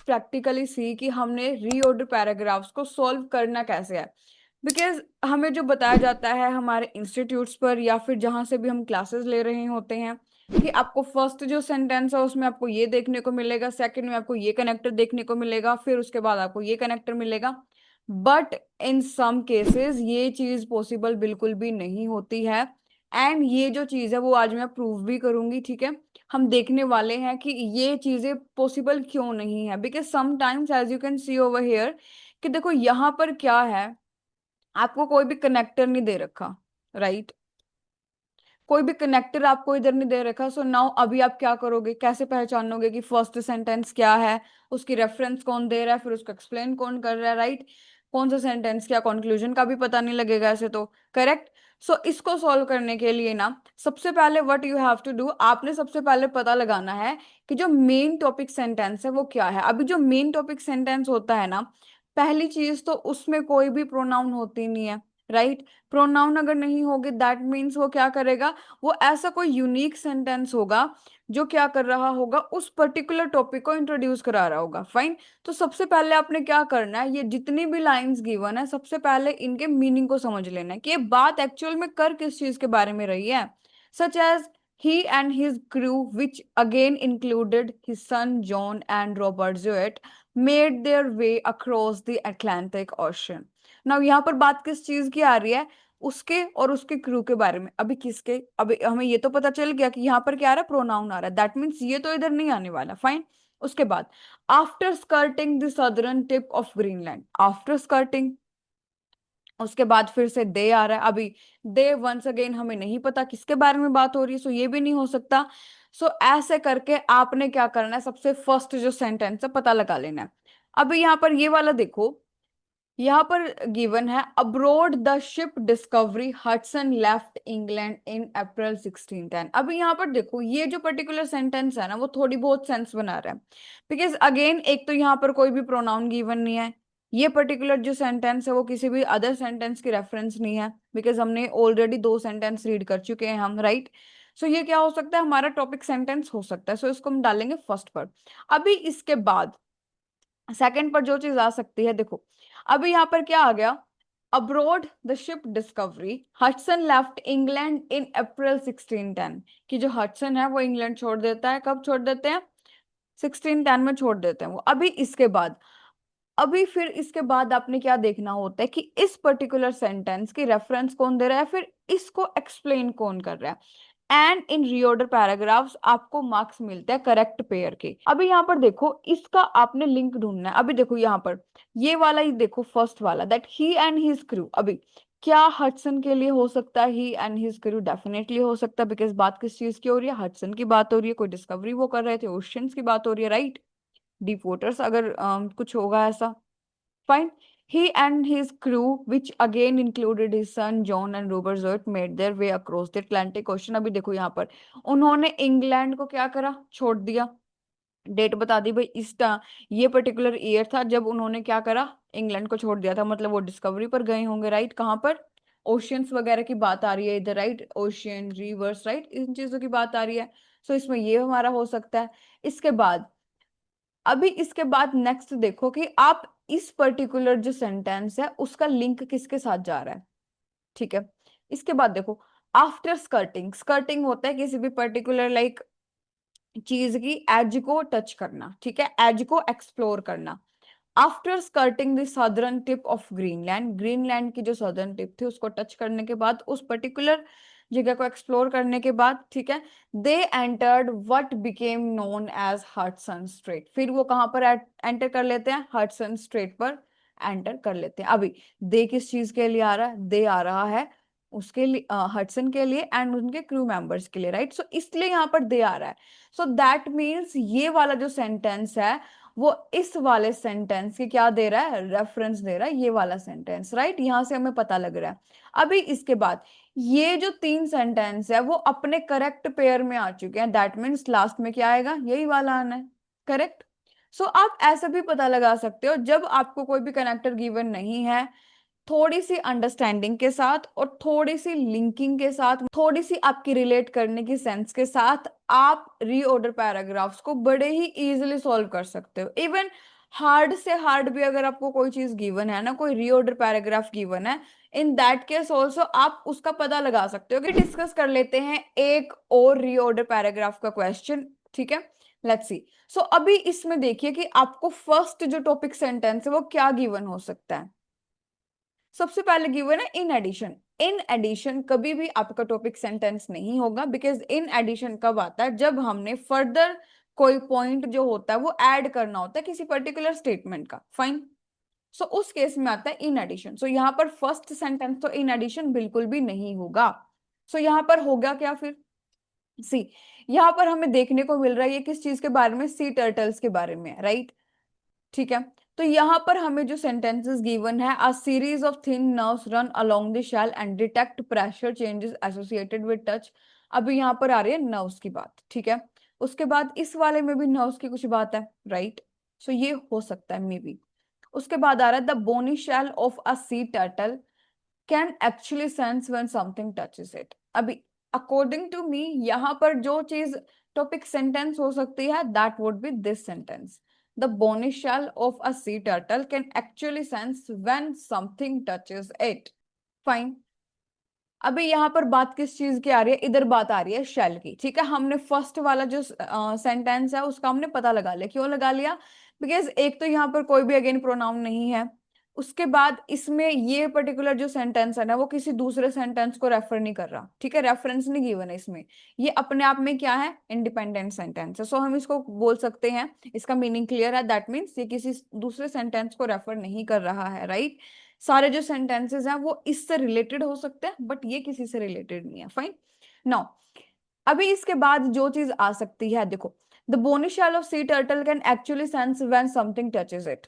Practically सी कि हमने reorder paragraphs को सॉल्व करना कैसे है। बिकॉज हमें जो बताया जाता है हमारे इंस्टीट्यूट्स पर या फिर जहां से भी हम क्लासेस ले रहे होते हैं कि आपको फर्स्ट जो सेंटेंस है उसमें आपको ये देखने को मिलेगा, सेकंड में आपको ये कनेक्टर देखने को मिलेगा, फिर उसके बाद आपको ये कनेक्टर मिलेगा। बट इन सम केसेस ये चीज पॉसिबल बिल्कुल भी नहीं होती है। एंड ये जो चीज है वो आज मैं प्रूव भी करूंगी, ठीक है। हम देखने वाले हैं कि ये चीजें पॉसिबल क्यों नहीं है। Because sometimes as you can see over here कि देखो यहाँ पर क्या है, आपको कोई भी कनेक्टर नहीं दे रखा, राइट। कोई भी कनेक्टर आपको इधर नहीं दे रखा। सो नाउ अभी आप क्या करोगे, कैसे पहचानोगे कि फर्स्ट सेंटेंस क्या है, उसकी रेफरेंस कौन दे रहा है, फिर उसको एक्सप्लेन कौन कर रहा है, राइट। कौन सा सेंटेंस क्या, कंक्लूजन का भी पता नहीं लगेगा ऐसे तो, करेक्ट। सो इसको सॉल्व करने के लिए ना सबसे पहले what you have to do, आपने सबसे पहले पता लगाना है कि जो मेन टॉपिक सेंटेंस है वो क्या है। अभी जो मेन टॉपिक सेंटेंस होता है ना, पहली चीज तो उसमें कोई भी प्रोनाउन होती नहीं है, राइट। प्रोनाउन अगर नहीं होगे दैट मीन्स वो क्या करेगा, वो ऐसा कोई यूनिक सेंटेंस होगा जो क्या कर रहा होगा, उस पर्टिकुलर टॉपिक को इंट्रोड्यूस करा रहा होगा, फाइन। तो सबसे पहले आपने क्या करना है, ये जितनी भी लाइंस गिवन है सबसे पहले इनके मीनिंग को समझ लेना है कि ये बात एक्चुअल में कर किस चीज के बारे में रही है। Such as he and his crew, which again included his son John and Robert Jewett, made their way across the Atlantic Ocean. Now यहाँ पर बात किस चीज की आ रही है, उसके और उसके क्रू के बारे में। अभी किसके, अभी हमें ये तो पता चल गया कि यहाँ पर क्या आ रहा है, प्रोनाउन आ रहा है, दैट मीन्स ये तो इधर नहीं आने वाला, फाइन। उसके बाद after skirting the southern tip of Greenland, after skirting, उसके बाद फिर से दे आ रहा है। अभी दे वंस अगेन हमें नहीं पता किसके बारे में बात हो रही है, सो ये भी नहीं हो सकता। सो ऐसे करके आपने क्या करना है, सबसे फर्स्ट जो सेंटेंस है पता लगा लेना है। अभी यहाँ पर ये वाला देखो, यहाँ पर गिवन है abroad the ship Discovery Hudson left England in April 1610। अभी यहाँ पर देखो ये जो पर्टिकुलर सेंटेंस है ना वो थोड़ी बहुत सेंस बना रहा है। बिकॉज अगेन एक तो यहाँ पर कोई भी प्रोनाउन गिवन नहीं है, ये पर्टिकुलर जो सेंटेंस है वो किसी भी अदर सेंटेंस की रेफरेंस नहीं है, बिकॉज हमने ऑलरेडी दो सेंटेंस रीड कर चुके हैं हम, राइट। सो ये क्या हो सकता है, हमारा टॉपिक सेंटेंस हो सकता है। सो इसको हम डालेंगे फर्स्ट पर। अभी इसके बाद सेकंड पर जो चीज आ सकती है, देखो अभी यहाँ पर क्या आ गया, abroad the ship Discovery Hudson left England in April 1610। कि जो हडसन है वो इंग्लैंड छोड़ देता है, कब छोड़ देते हैं, 1610 में छोड़ देते हैं वो। अभी इसके बाद, अभी फिर इसके बाद आपने क्या देखना होता है कि इस पर्टिकुलर सेंटेंस की रेफरेंस कौन दे रहा है, फिर इसको एक्सप्लेन कौन कर रहा है। एंड इन रीऑर्डर पैराग्राफ्स आपको मार्क्स मिलते हैं करेक्ट पेयर के। अभी यहाँ पर देखो इसका आपने लिंक ढूंढना है। अभी देखो यहाँ पर ये वाला ही देखो, फर्स्ट वाला that he and his crew. अभी क्या हडसन के लिए हो सकता है ही एंड हिज क्रू, डेफिनेटली हो सकता है। बिकॉज बात किस चीज की हो रही है, हडसन की बात हो रही है, कोई डिस्कवरी वो कर रहे थे, ओशियंस की बात हो रही है, राइट। डीप वाटर्स अगर कुछ होगा ऐसा, fine. He and his crew, which again included his son John and Robert Zoet, made their way across the Atlantic Ocean. अभी देखो यहाँ पर उन्होंने इंग्लैंड को क्या करा, छोड़ दिया। डेट बता दी भाई, ये पर्टिकुलर ईयर था जब उन्होंने क्या करा, इंग्लैंड को छोड़ दिया था। मतलब वो डिस्कवरी पर गए होंगे, राइट। कहाँ पर, ओशियंस वगैरह की बात आ रही है इधर, राइट। ओशियन रिवर्स, राइट, इन चीजों की बात आ रही है। सो इसमें ये हमारा हो सकता है। इसके बाद, अभी इसके बाद नेक्स्ट देखो कि आप इस पर्टिकुलर जो सेंटेंस है उसका लिंक किसके साथ जा रहा है, ठीक है। इसके बाद देखो आफ्टर स्कर्टिंग, स्कर्टिंग होता है किसी भी पर्टिकुलर लाइक चीज की एज को टच करना, ठीक है, एज को एक्सप्लोर करना। After skirting the southern tip of Greenland, Greenland की जो सदर्न टिप थी उसको टच करने के बाद, उस पर्टिकुलर जगह को एक्सप्लोर करने के बाद, ठीक है, they entered what became known as Hudson strait. फिर वो कहां पर एंटर कर लेते हैं, हडसन स्ट्रेट पर एंटर कर लेते हैं। अभी दे किस चीज के लिए आ रहा है, दे आ रहा है उसके लिए, हडसन के लिए एंड उनके क्रू मेंबर्स के लिए, राइट। सो इसलिए यहाँ पर दे आ रहा है। सो दैट मीन्स ये वाला जो सेंटेंस है वो इस वाले सेंटेंस की क्या दे रहा है, रेफरेंस दे रहा है, ये वाला सेंटेंस, राइट। यहां से हमें पता लग रहा है। अभी इसके बाद ये जो तीन सेंटेंस है वो अपने करेक्ट पेयर में आ चुके हैं, दैट मीन्स लास्ट में क्या आएगा, यही वाला आना है, करेक्ट। सो आप ऐसा भी पता लगा सकते हो जब आपको कोई भी कनेक्टर गिवन नहीं है, थोड़ी सी अंडरस्टैंडिंग के साथ और थोड़ी सी लिंकिंग के साथ, थोड़ी सी आपकी रिलेट करने की सेंस के साथ आप रीऑर्डर पैराग्राफ्स को बड़े ही इजीली सॉल्व कर सकते हो। इवन हार्ड से हार्ड भी अगर आपको कोई चीज गिवन है ना, कोई रीऑर्डर पैराग्राफ गिवन है, इन दैट केस ऑल्सो आप उसका पता लगा सकते हो। कि डिस्कस कर लेते हैं एक और रीऑर्डर पैराग्राफ का क्वेश्चन, ठीक है, लेट्स सी। सो अभी इसमें देखिए कि आपको फर्स्ट जो टॉपिक सेंटेंस है वो क्या गिवन हो सकता है। सबसे पहले गिवन है इन एडिशन। इन एडिशन कभी भी आपका टॉपिक सेंटेंस नहीं होगा, बिकॉज इन एडिशन कब आता है, जब हमने फर्दर कोई पॉइंट जो होता है वो ऐड करना होता है किसी पर्टिकुलर स्टेटमेंट का। फाइन। सो उस केस में आता है इन एडिशन। सो यहाँ पर फर्स्ट सेंटेंस तो इन एडिशन बिल्कुल भी नहीं होगा। सो यहाँ पर होगा क्या फिर, सी, यहाँ पर हमें देखने को मिल रहा है ये किस चीज के बारे में, सी टर्टल्स के बारे में, राइट। ठीक है। तो यहाँ पर हमें जो सेंटेंसेस गिवन है, a series of thin nerves run along the shell and detect pressure changes associated with touch. अभी यहाँ पर आ रही है नर्व्स की बात, ठीक है। उसके बाद इस वाले में भी नर्व्स की कुछ बात है, राइट। सो ये हो सकता है मे बी। उसके बाद आ रहा है the bony shell of a sea turtle can actually sense when something touches it. अभी अकॉर्डिंग टू मी यहाँ पर जो चीज टॉपिक सेंटेंस हो सकती है, that would be this sentence, the bony shell of a sea turtle can actually sense when something touches it. Fine. अभी यहाँ पर बात किस चीज की आ रही है, इधर बात आ रही है शेल की, ठीक है। हमने फर्स्ट वाला जो सेंटेंस है उसका हमने पता लगा लिया। क्यों लगा लिया, बिकॉज एक तो यहाँ पर कोई भी अगेन प्रोनाउन नहीं है। उसके बाद इसमें ये पर्टिकुलर जो सेंटेंस है ना वो किसी दूसरे सेंटेंस को रेफर नहीं कर रहा, ठीक है, रेफरेंस नहीं गिवन है इसमें। ये अपने आप में क्या है, इंडिपेंडेंट सेंटेंस है। सो हम इसको बोल सकते हैं, इसका मीनिंग क्लियर है, दैट मीन्स ये किसी दूसरे सेंटेंस को रेफर नहीं कर रहा है, राइट। सारे जो सेंटेंसेस हैं वो इससे रिलेटेड हो सकते हैं, बट ये किसी से रिलेटेड नहीं है। फाइन। नाउ अभी इसके बाद जो चीज आ सकती है, देखो, the bony shell of sea turtle can actually sense when something touches it.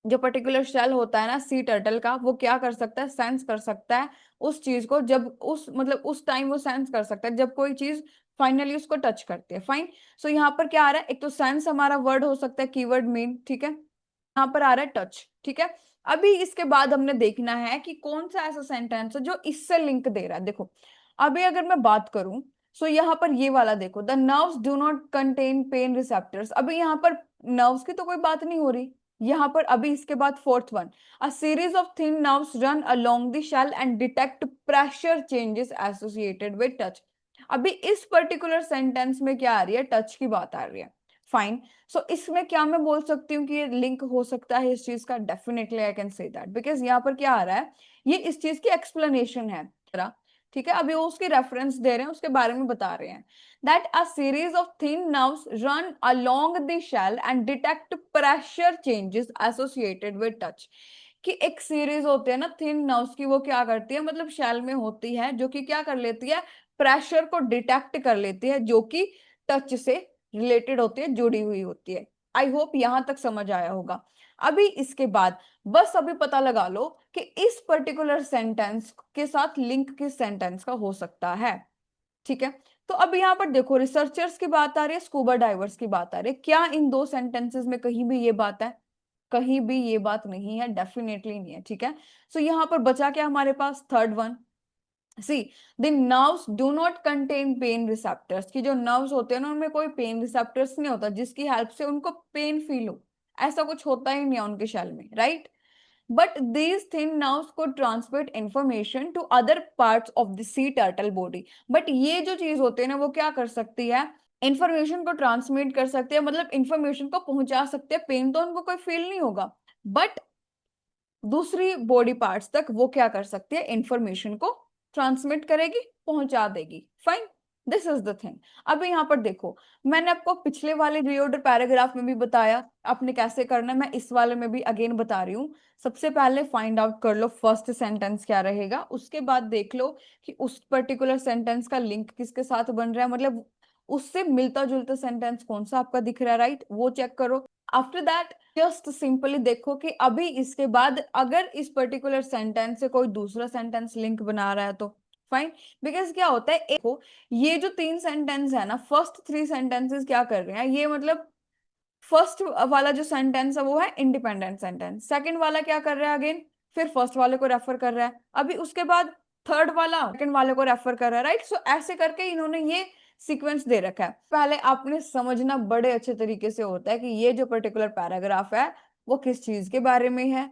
जो पर्टिकुलर शेल होता है ना सी टर्टल का, वो क्या कर सकता है, सेंस कर सकता है उस चीज को, जब उस मतलब उस टाइम वो सेंस कर सकता है जब कोई चीज फाइनली उसको टच करती है। फाइन। सो यहाँ पर क्या आ रहा है, एक तो सेंस हमारा वर्ड हो सकता है, कीवर्ड मीन, ठीक है। यहाँ पर आ रहा है टच, ठीक है। अभी इसके बाद हमने देखना है कि कौन सा ऐसा सेंटेंस है जो इससे लिंक दे रहा है। देखो, अभी अगर मैं बात करूं, सो यहाँ पर ये वाला देखो, the nerves do not contain pain receptors. अभी यहाँ पर नर्व्स की तो कोई बात नहीं हो रही। यहाँ पर अभी इसके बाद fourth one, a series of thin nerves run along the shell and detect pressure changes associated with touch. अभी इस पर्टिकुलर सेंटेंस में क्या आ रही है, टच की बात आ रही है। फाइन। सो इसमें क्या मैं बोल सकती हूँ कि ये लिंक हो सकता है इस चीज का, definitely I can say that, because यहाँ पर क्या आ रहा है, ये इस चीज की एक्सप्लेनेशन है, ठीक है। अभी वो उसकी रेफरेंस दे रहे हैं, उसके बारे में बता रहे हैं, that a series of thin nerves run along the shell and detect pressure changes associated with touch। कि एक सीरीज होती है ना थिन नर्व्स की, वो क्या करती है, मतलब शेल में होती है, जो कि क्या कर लेती है, प्रेशर को डिटेक्ट कर लेती है, जो कि टच से रिलेटेड होती है, जुड़ी हुई होती है। आई होप यहां तक समझ आया होगा। अभी इसके बाद बस अभी पता लगा लो कि इस पर्टिकुलर सेंटेंस के साथ लिंक किस सेंटेंस का हो सकता है, ठीक है। तो अब यहाँ पर देखो, रिसर्चर्स की बात आ रही है, स्कूबा डाइवर्स की बात आ रही है, क्या इन दो सेंटेंसेस में कहीं भी ये बात है, कहीं भी ये बात नहीं है, डेफिनेटली नहीं है, ठीक है। सो यहाँ पर बचा क्या हमारे पास, third one, C, the nerves do not contain pain receptors. की जो नर्व्स होते हैं ना उनमें कोई पेन रिसेप्टर्स नहीं होता जिसकी हेल्प से उनको पेन फील हो, ऐसा कुछ होता ही नहीं है उनके शेल में, right. But these thin nerves could transmit information to other parts of the sea turtle body। But ये जो चीज होती है ना वो क्या कर सकती है, इंफॉर्मेशन को ट्रांसमिट कर सकती है, मतलब इंफॉर्मेशन को पहुंचा सकते हैं। पेन तो उनको कोई फील नहीं होगा, बट दूसरी बॉडी पार्ट्स तक वो क्या कर सकती है, इंफॉर्मेशन को ट्रांसमिट करेगी, पहुंचा देगी। Fine. This is the thing. अब यहाँ पर देखो, मैंने आपको पिछले वाले रीऑर्डर पैराग्राफ में भी बताया आपने कैसे करना है, मैं इस वाले में भी अगेन बता रही हूँ। सबसे पहले फाइंड आउट कर लो फर्स्ट सेंटेंस क्या रहेगा, उसके बाद देख लो कि उस पर्टिकुलर सेंटेंस का लिंक किसके साथ बन रहा है, मतलब उससे मिलता जुलता सेंटेंस कौन सा आपका दिख रहा है, राइट, वो चेक करो। आफ्टर दैट जस्ट सिंपली देखो कि अभी इसके बाद अगर इस पर्टिकुलर सेंटेंस से कोई दूसरा सेंटेंस लिंक बना रहा है तो फाइन। बिकॉज क्या होता है, एक ये जो तीन सेंटेंस है ना, फर्स्ट थ्री सेंटेंसेस क्या कर रहे हैं, ये मतलब फर्स्ट वाला जो सेंटेंस है वो है इंडिपेंडेंट सेंटेंस, सेकंड वाला क्या कर रहा है, अगेन फिर फर्स्ट वाले को रेफर कर रहा है, अभी उसके बाद थर्ड वाला सेकंड वाले को रेफर कर रहा है, राइट। सो ऐसे करके इन्होंने ये सीक्वेंस दे रखा है। पहले आपने समझना बड़े अच्छे तरीके से होता है कि ये जो पर्टिकुलर पैराग्राफ है वो किस चीज के बारे में है।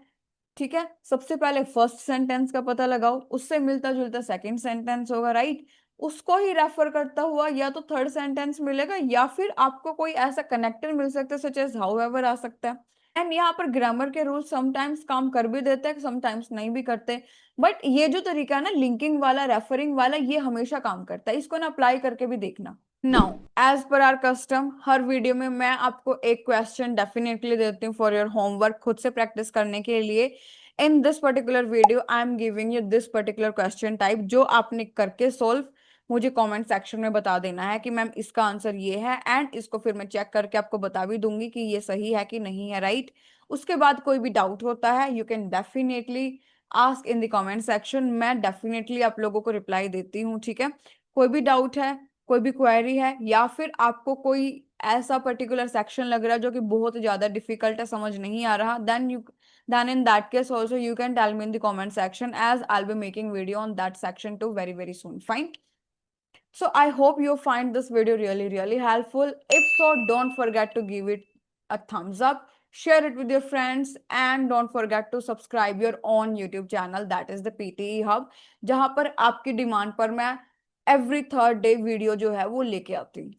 ठीक है, सबसे पहले फर्स्ट सेंटेंस का पता लगाओ, उससे मिलता जुलता सेकंड सेंटेंस होगा, राइट। उसको ही रेफर करता हुआ या तो थर्ड सेंटेंस मिलेगा या फिर आपको कोई ऐसा कनेक्टर मिल सकता है, सच एज हाउएवर आ सकता है। एंड यहाँ पर ग्रामर के रूल समटाइम्स काम कर भी देते हैं, समटाइम्स नहीं भी करते। बट ये जो तरीका है ना लिंकिंग वाला, रेफरिंग वाला, ये हमेशा काम करता है, इसको ना अप्लाई करके भी देखना। Now as per our custom, हर वीडियो में मैं आपको एक क्वेश्चन डेफिनेटली देती हूँ फॉर योर होमवर्क, खुद से प्रैक्टिस करने के लिए। In this particular video I am giving you this particular question type, जो आपने करके सोल्व मुझे कमेंट सेक्शन में बता देना है कि मैम इसका आंसर ये है, एंड इसको फिर मैं चेक करके आपको बता भी दूंगी कि ये सही है कि नहीं है, राइट। उसके बाद कोई भी डाउट होता है you can definitely ask in the comment section, मैं डेफिनेटली आप लोगों को रिप्लाई देती हूँ, ठीक है। कोई भी डाउट है, कोई भी क्वेरी है, या फिर आपको कोई ऐसा पर्टिकुलर सेक्शन लग रहा है जो कि बहुत ज्यादा डिफिकल्ट है, समझ नहीं आ रहा, then in that case also you can tell me in the comment section, as I'll be making video on that section too very very soon. Fine. So I hope you find this video really really helpful. If so, don't forget to give it a thumbs up, share it with your friends, and don't forget to subscribe your own YouTube channel, that is the PTE Hub, जहां पर आपकी demand पर मैं every third day video जो है वो लेके आती हूँ।